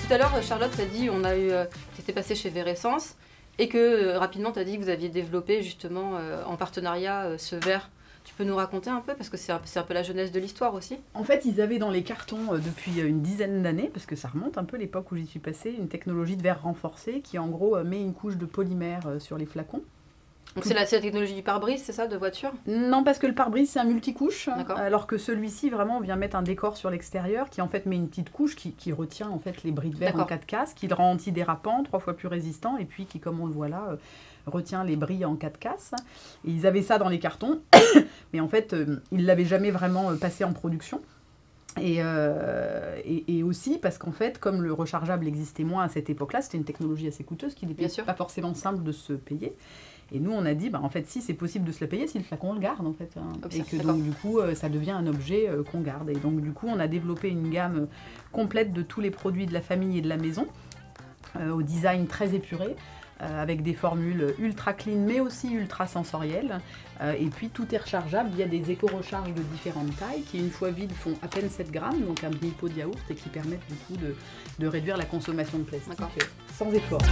tout à l'heure, Charlotte t'a dit, t'étais passée chez Veressence et que rapidement t'as dit que vous aviez développé justement en partenariat ce verre. Tu peux nous raconter un peu, parce que c'est un peu la jeunesse de l'histoire aussi. En fait, ils avaient dans les cartons depuis une dizaine d'années, parce que ça remonte un peu l'époque où j'y suis passée, une technologie de verre renforcé qui en gros met une couche de polymère sur les flacons. Donc c'est la technologie du pare-brise, c'est ça, de voiture? Non, parce que le pare-brise c'est un multicouche, D'accord. alors que celui-ci vraiment vient mettre un décor sur l'extérieur qui en fait met une petite couche qui retient en fait les bris de verre en D'accord. cas de casse, qui le rend antidérapant, 3 fois plus résistant, et puis qui, comme on le voit là, retient les bris en cas de casse. Et ils avaient ça dans les cartons, mais en fait ils l'avaient jamais vraiment passé en production. Et aussi parce qu'en fait, comme le rechargeable existait moins à cette époque-là, c'était une technologie assez coûteuse qui Bien n'était sûr. pas forcément simple de se payer. Et nous, on a dit, bah, en fait, si c'est possible de se la payer, si le flacon on le garde, en fait. Hein. Et que d'accord. donc, du coup, ça devient un objet qu'on garde. Et donc, du coup, on a développé une gamme complète de tous les produits de la famille et de la maison, au design très épuré, avec des formules ultra clean, mais aussi ultra sensorielles. Et puis, tout est rechargeable via des éco-recharges de différentes tailles, qui, une fois vides, font à peine 7 grammes, donc un demi-pot de yaourt, et qui permettent, du coup, de réduire la consommation de plastique sans effort.